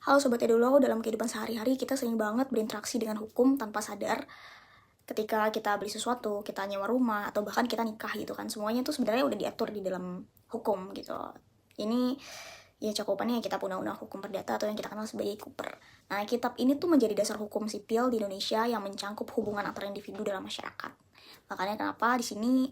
Halo Sobat Edulo, dalam kehidupan sehari-hari kita sering banget berinteraksi dengan hukum tanpa sadar. Ketika kita beli sesuatu, kita nyewa rumah, atau bahkan kita nikah gitu kan. Semuanya tuh sebenarnya udah diatur di dalam hukum gitu. Ini ya cakupannya kita undang-undang hukum perdata atau yang kita kenal sebagai KUPER. Nah, kitab ini tuh menjadi dasar hukum sipil di Indonesia yang mencangkup hubungan antara individu dalam masyarakat. Makanya kenapa di sini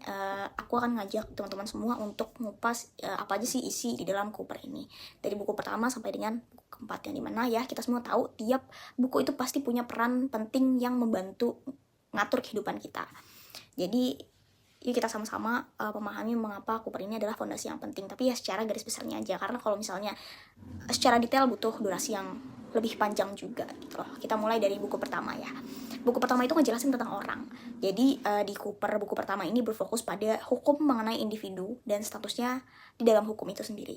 aku akan ngajak teman-teman semua untuk ngupas apa aja sih isi di dalam KUPER ini. Dari buku pertama sampai dengan buku keempat, yang dimana ya kita semua tahu tiap buku itu pasti punya peran penting yang membantu ngatur kehidupan kita. Jadi yuk kita sama-sama memahami mengapa KUPER ini adalah fondasi yang penting. Tapi ya secara garis besarnya aja, karena kalau misalnya secara detail butuh durasi yang lebih panjang juga gitu loh. Kita mulai dari buku pertama ya. Buku pertama itu ngejelasin tentang orang. Jadi di KUPER buku pertama ini berfokus pada hukum mengenai individu dan statusnya di dalam hukum itu sendiri.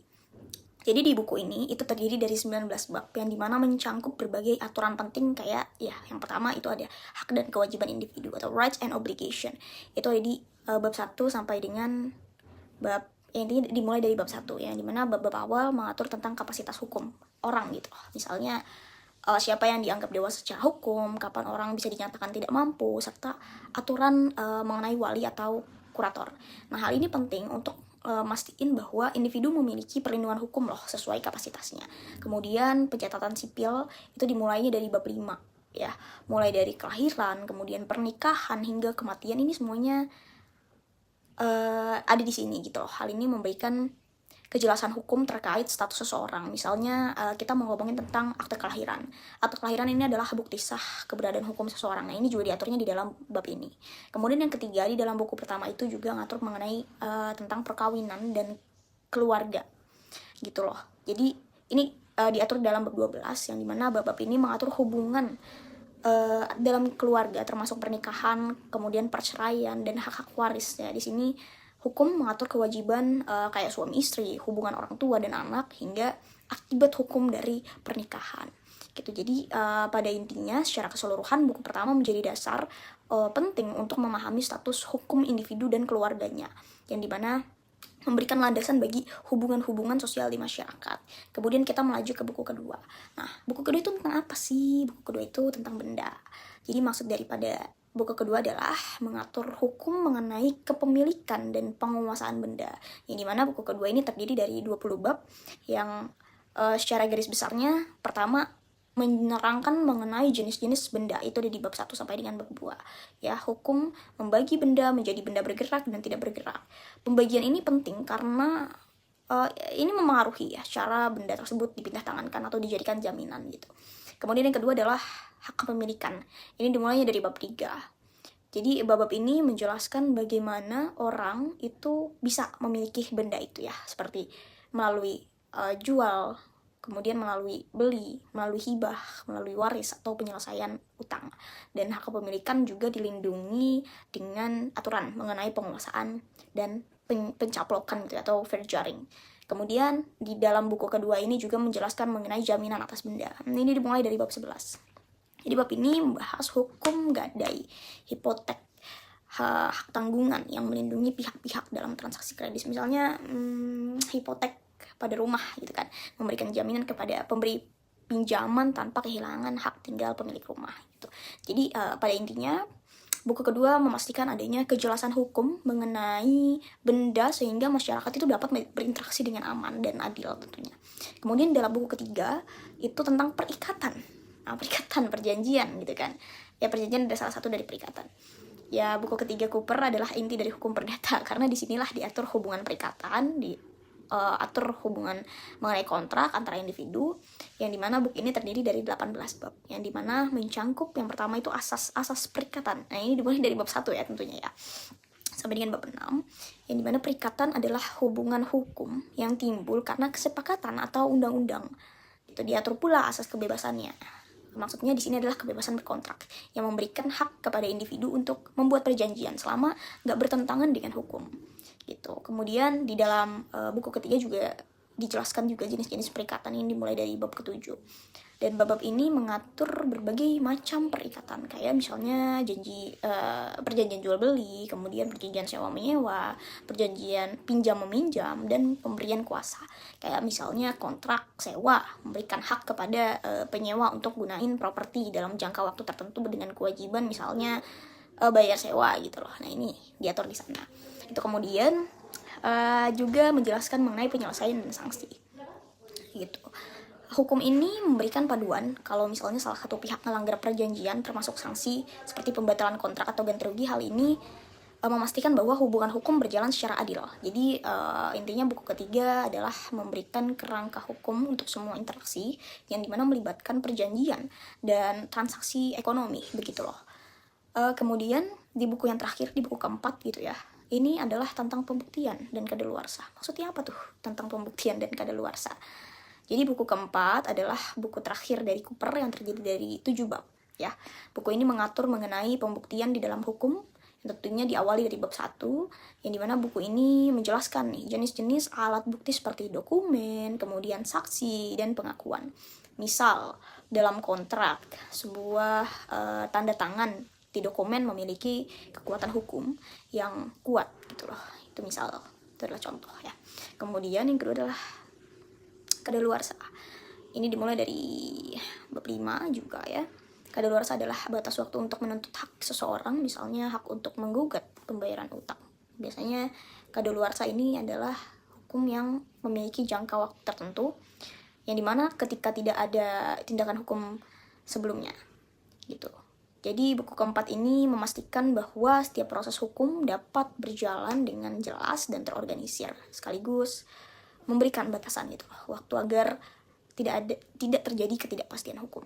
Jadi di buku ini itu terdiri dari 19 bab yang dimana mencangkup berbagai aturan penting kayak ya yang pertama itu ada hak dan kewajiban individu atau rights and obligation. Itu ada di bab 1 sampai dengan bab yang ini dimulai dari bab 1 yang dimana bab awal mengatur tentang kapasitas hukum orang gitu. Misalnya siapa yang dianggap dewasa secara hukum, kapan orang bisa dinyatakan tidak mampu, serta aturan mengenai wali atau kurator. Nah, hal ini penting untuk mastiin bahwa individu memiliki perlindungan hukum loh sesuai kapasitasnya. Kemudian pencatatan sipil itu dimulainya dari bab 5 ya, mulai dari kelahiran, kemudian pernikahan hingga kematian, ini semuanya ada di sini gitu loh. Hal ini memberikan kejelasan hukum terkait status seseorang. Misalnya kita mau ngomongin tentang akte kelahiran. Akte kelahiran ini adalah bukti sah keberadaan hukum seseorang. Nah, ini juga diaturnya di dalam bab ini. Kemudian yang ketiga, di dalam buku pertama itu juga ngatur mengenai tentang perkawinan dan keluarga gitu loh. Jadi ini diatur dalam bab 12 yang dimana bab-bab ini mengatur hubungan dalam keluarga termasuk pernikahan, kemudian perceraian dan hak-hak waris ya. Di sini hukum mengatur kewajiban kayak suami istri, hubungan orang tua dan anak, hingga akibat hukum dari pernikahan gitu. Jadi pada intinya secara keseluruhan buku pertama menjadi dasar penting untuk memahami status hukum individu dan keluarganya, yang dimana memberikan landasan bagi hubungan-hubungan sosial di masyarakat. Kemudian kita melaju ke buku kedua. Nah, buku kedua itu tentang apa sih? Buku kedua itu tentang benda. Jadi maksud daripada buku kedua adalah mengatur hukum mengenai kepemilikan dan penguasaan benda. Yang dimana buku kedua ini terdiri dari 20 bab yang secara garis besarnya pertama menerangkan mengenai jenis-jenis benda. Itu ada di bab 1 sampai dengan bab 2. Ya, hukum membagi benda menjadi benda bergerak dan tidak bergerak. Pembagian ini penting karena ini memengaruhi ya cara benda tersebut dipindah tangankan atau dijadikan jaminan gitu. Kemudian yang kedua adalah hak kepemilikan. Ini dimulainya dari bab 3. Jadi bab ini menjelaskan bagaimana orang itu bisa memiliki benda itu ya, seperti melalui jual, kemudian melalui beli, melalui hibah, melalui waris atau penyelesaian utang. Dan hak kepemilikan juga dilindungi dengan aturan mengenai penguasaan dan pencaplokan gitu atau fair jarring. Kemudian di dalam buku kedua ini juga menjelaskan mengenai jaminan atas benda. Ini dimulai dari bab 11. Jadi bab ini membahas hukum gadai, hipotek, hak tanggungan yang melindungi pihak-pihak dalam transaksi kredit. Misalnya hipotek pada rumah gitu kan, memberikan jaminan kepada pemberi pinjaman tanpa kehilangan hak tinggal pemilik rumah gitu. Jadi pada intinya buku kedua memastikan adanya kejelasan hukum mengenai benda sehingga masyarakat itu dapat berinteraksi dengan aman dan adil tentunya. Kemudian dalam buku ketiga itu tentang perikatan. Nah, perikatan, perjanjian gitu kan. Ya, perjanjian adalah salah satu dari perikatan. Ya, buku ketiga KUPER adalah inti dari hukum perdata karena disinilah diatur hubungan perikatan, atur hubungan mengenai kontrak antara individu, yang dimana buku ini terdiri dari 18 bab, yang dimana mencangkup yang pertama itu asas perikatan. Nah, ini dimulai dari bab 1 ya tentunya ya, sampai dengan bab 6, yang dimana perikatan adalah hubungan hukum yang timbul karena kesepakatan atau undang-undang. Itu diatur pula asas kebebasannya. Maksudnya di sini adalah kebebasan berkontrak yang memberikan hak kepada individu untuk membuat perjanjian selama nggak bertentangan dengan hukum gitu. Kemudian di dalam buku ketiga juga dijelaskan juga jenis-jenis perikatan ini dimulai dari bab ke-7. Dan bab-bab ini mengatur berbagai macam perikatan, kayak misalnya perjanjian jual beli, kemudian perjanjian sewa menyewa, perjanjian pinjam meminjam, dan pemberian kuasa. Kayak misalnya kontrak sewa memberikan hak kepada penyewa untuk gunain properti dalam jangka waktu tertentu dengan kewajiban misalnya bayar sewa gitu loh. Nah, ini diatur di sana. Itu kemudian juga menjelaskan mengenai penyelesaian dan sanksi gitu. Hukum ini memberikan paduan kalau misalnya salah satu pihak melanggar perjanjian, termasuk sanksi seperti pembatalan kontrak atau ganti rugi. Hal ini memastikan bahwa hubungan hukum berjalan secara adil. Jadi intinya buku ketiga adalah memberikan kerangka hukum untuk semua interaksi yang dimana melibatkan perjanjian dan transaksi ekonomi, begitu loh. Kemudian di buku yang terakhir, di buku keempat gitu ya, ini adalah tentang pembuktian dan kadaluarsa. Maksudnya apa tuh tentang pembuktian dan kadaluarsa? Jadi buku keempat adalah buku terakhir dari Cooper yang terdiri dari 7 bab ya. Buku ini mengatur mengenai pembuktian di dalam hukum, yang tentunya diawali dari bab 1, yang dimana buku ini menjelaskan nih jenis-jenis alat bukti seperti dokumen, kemudian saksi, dan pengakuan. Misal, dalam kontrak, sebuah tanda tangan di dokumen memiliki kekuatan hukum yang kuat gitu loh. Itu misal, itu adalah contoh ya. Kemudian yang kedua adalah kadaluarsa. Ini dimulai dari bab 5 juga ya. Kadaluarsa adalah batas waktu untuk menuntut hak seseorang, misalnya hak untuk menggugat pembayaran utang. Biasanya kadaluarsa ini adalah hukum yang memiliki jangka waktu tertentu, yang dimana ketika tidak ada tindakan hukum sebelumnya gitu. Jadi buku keempat ini memastikan bahwa setiap proses hukum dapat berjalan dengan jelas dan terorganisir, sekaligus memberikan batasan itu waktu agar tidak terjadi ketidakpastian hukum.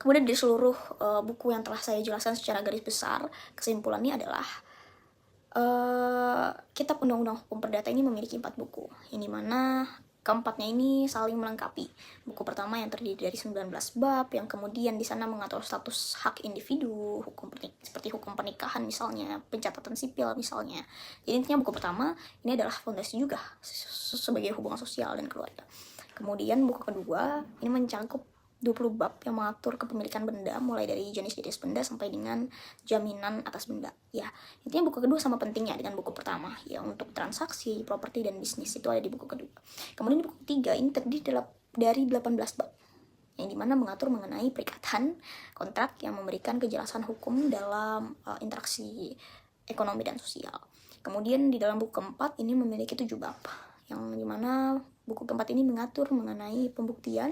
Kemudian dari seluruh buku yang telah saya jelaskan secara garis besar, kesimpulannya adalah Kitab Undang-Undang Hukum Perdata ini memiliki 4 buku, yang dimana keempatnya ini saling melengkapi. Buku pertama yang terdiri dari 19 bab, yang kemudian di sana mengatur status hak individu, seperti hukum pernikahan misalnya, pencatatan sipil misalnya. Jadi intinya buku pertama ini adalah fondasi juga sebagai hubungan sosial dan keluarga. Kemudian buku kedua ini mencakup 20 bab yang mengatur kepemilikan benda, mulai dari jenis-jenis benda sampai dengan jaminan atas benda. Ya, intinya buku kedua sama pentingnya dengan buku pertama. Ya, untuk transaksi, properti, dan bisnis itu ada di buku kedua. Kemudian buku ketiga ini terdiri dari 18 bab, yang dimana mengatur mengenai perikatan kontrak yang memberikan kejelasan hukum dalam interaksi ekonomi dan sosial. Kemudian di dalam buku keempat ini memiliki 7 bab, yang dimana buku keempat ini mengatur mengenai pembuktian,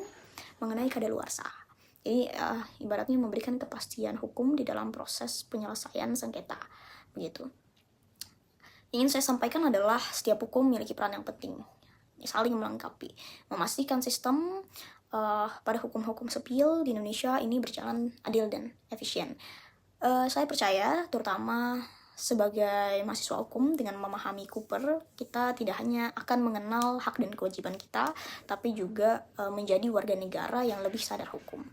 mengenai kadaluarsa. Jadi ibaratnya memberikan kepastian hukum di dalam proses penyelesaian sengketa, begitu. Ingin saya sampaikan adalah setiap hukum memiliki peran yang penting, saling melengkapi, memastikan sistem pada hukum-hukum sipil di Indonesia ini berjalan adil dan efisien. Saya percaya, terutama sebagai mahasiswa hukum, dengan memahami Cooper, kita tidak hanya akan mengenal hak dan kewajiban kita, tapi juga menjadi warga negara yang lebih sadar hukum.